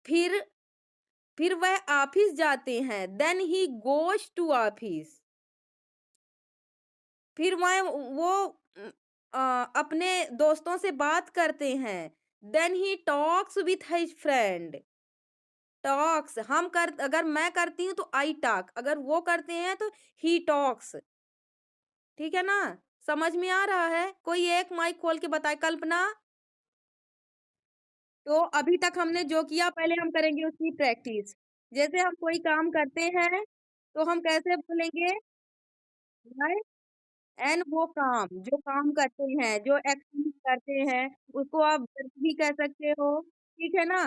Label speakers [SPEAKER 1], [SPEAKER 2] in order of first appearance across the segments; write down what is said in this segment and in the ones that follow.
[SPEAKER 1] फिर फिर वह ऑफिस जाते हैं, then he goes to office. फिर वह वो अपने दोस्तों से बात करते हैं, then he talks with his friend. Talks हम कर अगर मैं करती हूँ तो आई टॉक, अगर वो करते हैं तो ही टॉक्स। ठीक है ना? समझ में आ रहा है? कोई एक माइक खोल के बताए कल्पना। तो अभी तक हमने जो किया पहले हम करेंगे उसकी प्रैक्टिस। जैसे हम कोई काम करते हैं, तो हम कैसे बोलेंगे? राइट? एंड वो काम, जो काम करते हैं, जो एक्टिविटी करते हैं, उसको आप वर्क भी कह सकते हो। ठीक है ना?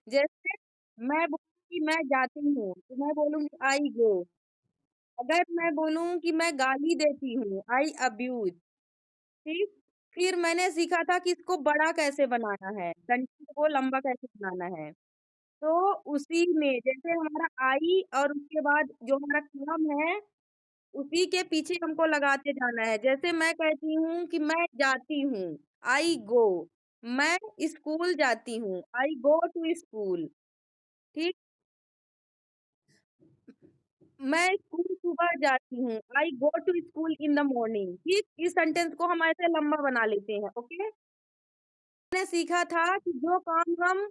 [SPEAKER 1] जैसे मैं बोलूँ कि मैं जाती हूँ, तो मैं बोलूँगी आई गो। अगर मैं बोलूँ कि मैं गाली देती हूँ, आई अब्यूज़। ठीक? फिर मैंने सीखा था कि इसको बड़ा कैसे बनाना है, सेंटेंस को लंबा कैसे बनाना है। तो उसी में जैसे हमारा आई और उसके बाद जो हमारा काम है, उसी के पीछे हमको लगाते जाना है। जैसे मैं कहती हूँ कि मैं जाती हूँ, आई गो। मैं स्कूल जाती हूँ, आई गो टू स्कूल। ठीक? मैं स्कूल सुबह जाती हूँ, I go to school in the morning. ठीक? इस सेंटेंस को हम ऐसे लंबा बना लेते हैं, ओके? मैंने सीखा था कि जो काम हम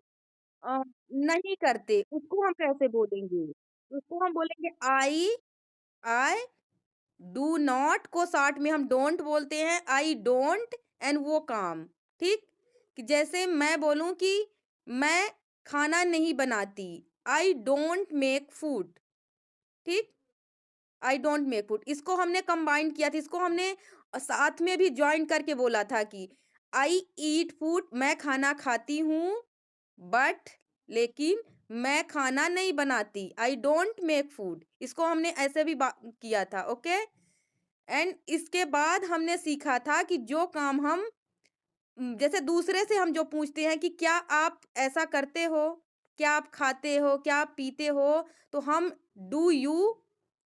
[SPEAKER 1] अ, नहीं करते, उसको हम कैसे बोलेंगे? उसको हम बोलेंगे आई डू नॉट को शॉर्ट में हम डोंट बोलते हैं, आई डोंट एंड वो काम। ठीक? कि जैसे मैं बोलूँ कि मैं खाना नहीं बनाती, आई डोंट मेक फूड। ठीक? आई डोंट मेक फूड, इसको हमने कंबाइन किया था, इसको हमने साथ में भी जॉइन करके बोला था कि आई ईट फूड, मैं खाना खाती हूँ, बट लेकिन मैं खाना नहीं बनाती, आई डोंट मेक फूड, इसको हमने ऐसे भी किया था, ओके। एंड इसके बाद हमने सीखा था कि जो काम हम जैसे दूसरे से हम जो पूछते हैं कि क्या आप ऐसा करते हो? क्या आप खाते हो? क्या आप पीते हो? तो हम डू यू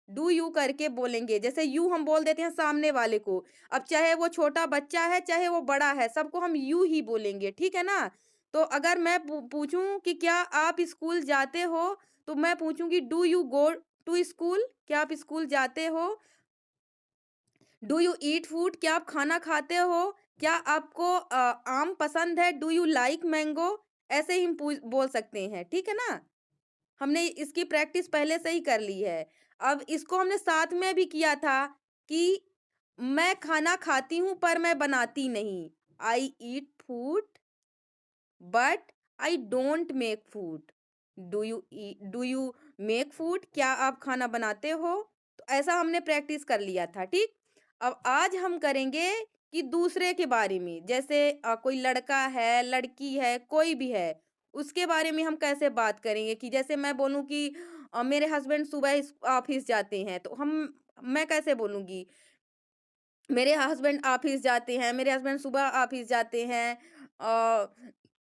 [SPEAKER 1] डू यू करके बोलेंगे। जैसे यू हम बोल देते हैं सामने वाले को। अब चाहे वो छोटा बच्चा है, चाहे वो बड़ा है, सबको हम यू ही बोलेंगे, ठीक है ना? तो अगर मैं पूछूं कि क्या आप स्कूल जाते हो? तो मैं पूछूंगी do you go to school? क्या आप स्कूल जाते हो? Do you eat food? क्या आप खाना खाते हो? क्या आपको आम पसंद है? Do you like mango? ऐसे ही हम बोल सकते हैं, ठीक है ना? हमने इसकी प्रैक्टिस पहले से ही कर ली है। अब इसको हमने साथ में भी किया था कि मैं खाना खाती हूँ पर मैं बनाती नहीं। I eat food but I don't make food. Do you make food? क्या आप खाना बनाते हो? तो ऐसा हमने प्रैक्टिस कर लिया था, ठीक? अब आज हम करेंगे कि दूसरे के बारे में, जैसे कोई लड़का है, लड़की है, कोई भी है, उसके बारे में हम कैसे बात करेंगे कि जैसे मैं बोलूँ कि मेरे हस्बैंड सुबह ऑफिस जाते हैं, तो हम मैं कैसे बोलूँगी? मेरे हस्बैंड ऑफिस जाते हैं, मेरे हस्बैंड सुबह ऑफिस जाते हैं,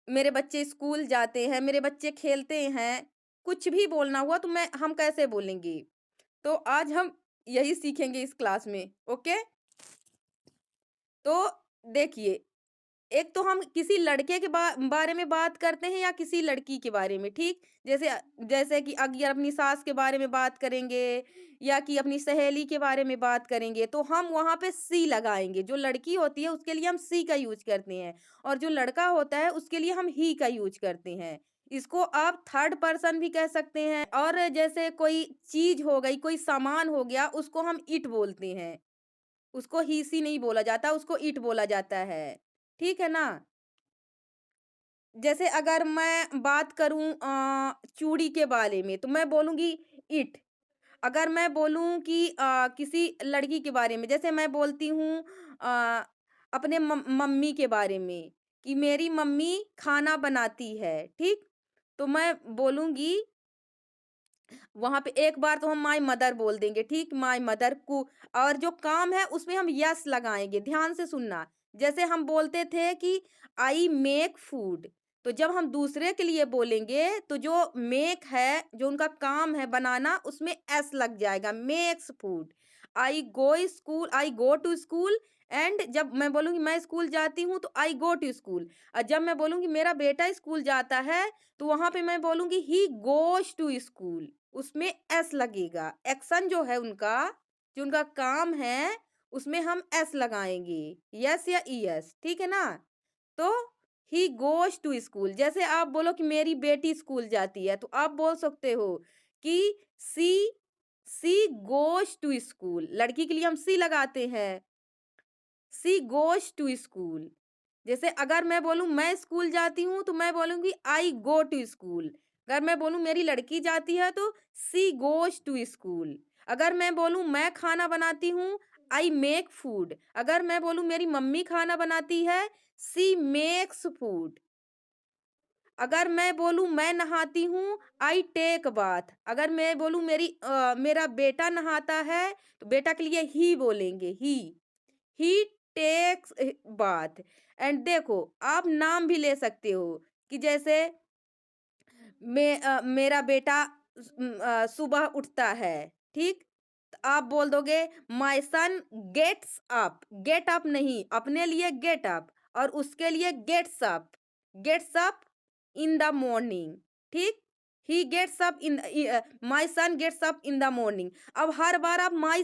[SPEAKER 1] मेरे बच्चे स्कूल जाते हैं, मेरे बच्चे खेलते हैं, कुछ भी बोलना हुआ तो मैं हम कैसे बोलेंगे? तो आज हम यही सीखेंगे इस क्लास में, ओके? तो देखिए, एक तो हम किसी लड़के के बारे में बात करते हैं या किसी लड़की के बारे में, ठीक? जैसे कि अगर अपनी सास के बारे में बात करेंगे या कि अपनी सहेली के बारे में बात करेंगे, तो हम वहाँ पे सी लगाएँगे। जो लड़की होती है उसके लिए हम सी का यूज़ करते हैं और जो लड़का होता है उसके लिए हम ही का यूज़ करते हैं। इसको आप थर्ड पर्सन भी कह सकते हैं और जैसे कोई चीज़ हो गई, कोई सामान हो गया, उसको हम इट बोलते हैं। उसको ही सी नहीं बोला जाता, उसको इट बोला जाता है। ठीक है ना? जैसे अगर मैं बात करूँ चूड़ी के बारे में, तो मैं बोलूँगी इट। अगर मैं बोलूँ कि किसी लड़की के बारे में, जैसे मैं बोलती हूँ अ, अपने मम्मी के बारे में कि मेरी मम्मी खाना बनाती है, ठीक? तो मैं बोलूँगी वहाँ पे एक बार तो हम माय मदर बोल देंगे, ठीक? माय मदर कु और जो काम है उसमें हम यस लगाएँगे, ध्यान से सुनना। जैसे हम बोलते थे कि आई मेक फूड, तो जब हम दूसरे के लिए बोलेंगे तो जो मेक है, जो उनका काम है बनाना, उसमें एस लग जाएगा, makes food. I go to school and जब मैं बोलूँगी मैं स्कूल जाती हूँ तो आई गो टू स्कूल। और जब मैं बोलूँगी मेरा बेटा स्कूल जाता है तो वहाँ पे मैं बोलूँगी ही गोज़ टू स्कूल। उसमें एस लगेगा। एक्शन जो है उनका, जो उनका काम है, उसमें हम एस लगाएँगे। यस या ईएस, ठीक है ना? तो ही गोज़ टू स्कूल। जैसे आप बोलो कि मेरी बेटी स्कूल जाती है, तो आप बोल सकते हो कि she she goes to school. लड़की के लिए हम शी लगाते हैं। She goes to school. जैसे अगर मैं बोलूँ मैं स्कूल जाती हूँ, तो मैं बोलूँगी आई गो टू स्कूल। अगर मैं बोलूँ मेरी लड़की जाती है, तो शी गोज़ टू स्कूल। अगर मैं बोलूँ मैं खाना बनाती हूँ, आई मेक फूड। अगर मैं बोलूँ मेरी मम्मी खाना बनाती है, शी मेक्स फूड। अगर मैं बोलूँ मैं नहाती हूँ, आई टेक बाथ। अगर मैं बोलूँ मेरा बेटा नहाता है, तो बेटा के लिए ही बोलेंगे ही टेक्स बाथ। एंड देखो आप नाम भी ले सकते हो कि जैसे मेरा बेटा सुबह उठता है, ठीक? तो आप बोल दोगे my son gets up. Get up नहीं, अपने लिए गेट अप और उसके लिए gets up in the morning, ठीक? He gets up in my son gets up in the morning. अब हर बार आप माय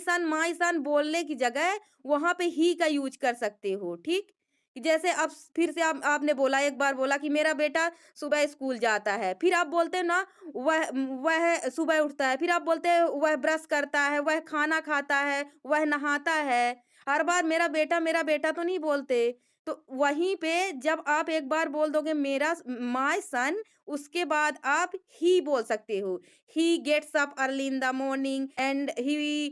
[SPEAKER 1] सन बोलने की जगह वहां पे ही का यूज कर सकते हो, ठीक? कि जैसे अब फिर से आपने बोला, एक बार बोला कि मेरा बेटा सुबह स्कूल जाता है, फिर आप बोलते हो ना वह सुबह उठता है, फिर आप बोलते हैं वह ब्रश करता है, वह खाना खाता है, वह नहाता है। हर बार मेरा बेटा तो नहीं बोलते। तो वहीं पे जब आप एक बार बोल दोगे माय सन, उसके बाद आप ही बोल सकते हो। He gets up early in the morning and he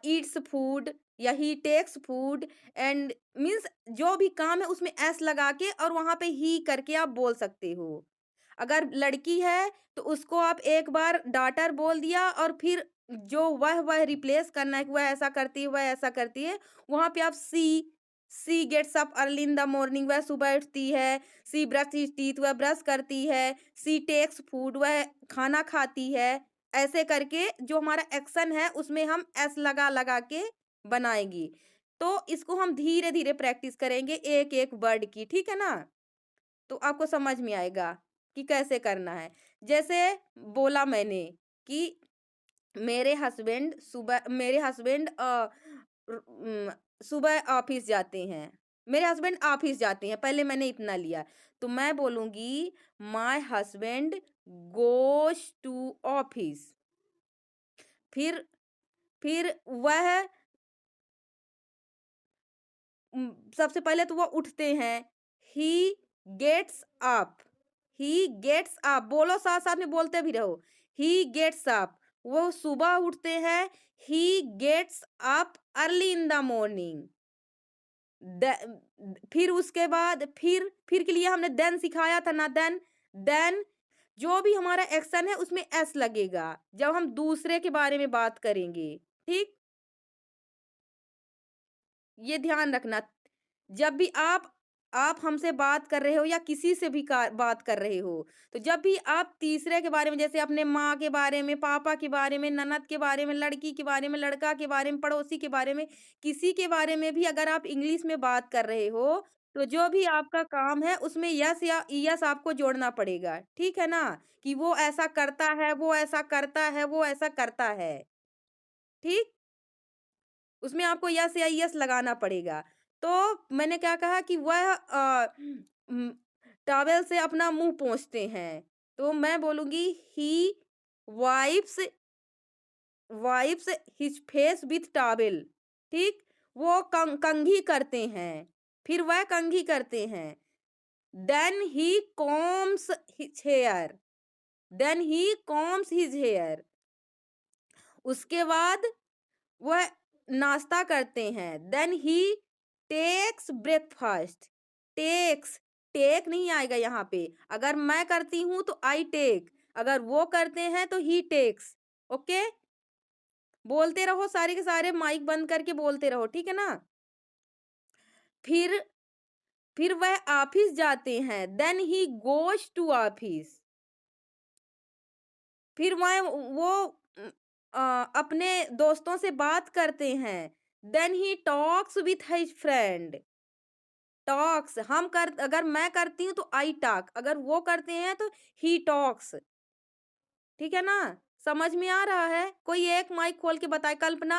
[SPEAKER 1] eats food या he takes food and means जो भी काम है उसमें एस लगा के और वहां पे ही करके आप बोल सकते हो। अगर लड़की है तो उसको आप एक बार डॉटर बोल दिया और फिर जो वह रिप्लेस करना है कि वह ऐसा करती है, वह ऐसा करती है, वहां पे आप she gets up early in the morning, वह सुबह उठती है। सी ब्रश टीथ, वह ब्रश करती है। सी टेक्स फूड, वह खाना खाती है। ऐसे करके जो हमारा एक्शन है उसमें हम एस लगा लगा के बनाएंगी। तो इसको हम धीरे धीरे प्रैक्टिस करेंगे एक एक वर्ड की, ठीक है ना? तो आपको समझ में आएगा कि कैसे करना है। जैसे बोला मैंने कि मेरे हस्बैंड सुबह ऑफिस जाते हैं। मेरे हस्बैंड ऑफिस जाते हैं, पहले मैंने इतना लिया। तो मैं बोलूँगी my husband goes to office. फिर वह सबसे पहले तो वो उठते हैं। He gets up. He gets up बोलो, साथ साथ में बोलते भी रहो। ही गेट्स अप, वो सुबह उठते हैं। He gets up early in the morning. फिर उसके बाद फिर के लिए हमने देन सिखाया था ना, देन जो भी हमारा एक्शन है उसमें एस लगेगा जब हम दूसरे के बारे में बात करेंगे, ठीक? ये ध्यान रखना। जब भी आप हमसे बात कर रहे हो या किसी से भी बात कर रहे हो, तो जब भी आप तीसरे के बारे में, जैसे अपने माँ के बारे में, पापा के बारे में, ननद के बारे में, लड़की के बारे में, लड़का के बारे में, पड़ोसी के बारे में, किसी के बारे में भी अगर आप इंग्लिश में बात कर रहे हो, तो जो भी आपका काम है उसमें यस या यस आपको जोड़ना पड़ेगा, ठीक है ना? कि वो ऐसा करता है, वो ऐसा करता है, वो ऐसा करता है, ठीक? उसमें आपको यस या यस लगाना पड़ेगा। तो मैंने क्या कहा कि वह उम, टॉवेल से अपना मुँह पोंछते हैं। तो मैं बोलूँगी he wipes wipes his face with towel, ठीक? वो कंघी करते हैं। फिर वह कंघी करते हैं। Then he combs his hair. Then he combs his hair. उसके बाद वह नाश्ता करते हैं। Then he takes breakfast. Takes take नहीं आएगा यहाँ पे। अगर मैं करती हूँ तो आई टेक, अगर वो करते हैं तो ही टेक्स। ओके? बोलते रहो, सारे के सारे माइक बंद करके बोलते रहो, ठीक है ना? फिर वह ऑफिस जाते हैं। Then he goes to office. फिर वह वो अपने दोस्तों से बात करते हैं, then he talks with his friend. Talks हम कर अगर मैं करती हूँ तो आई टॉक, अगर वो करते हैं तो ही टॉक्स। ठीक है ना? समझ में आ रहा है? कोई एक माइक खोल के बताए, कल्पना?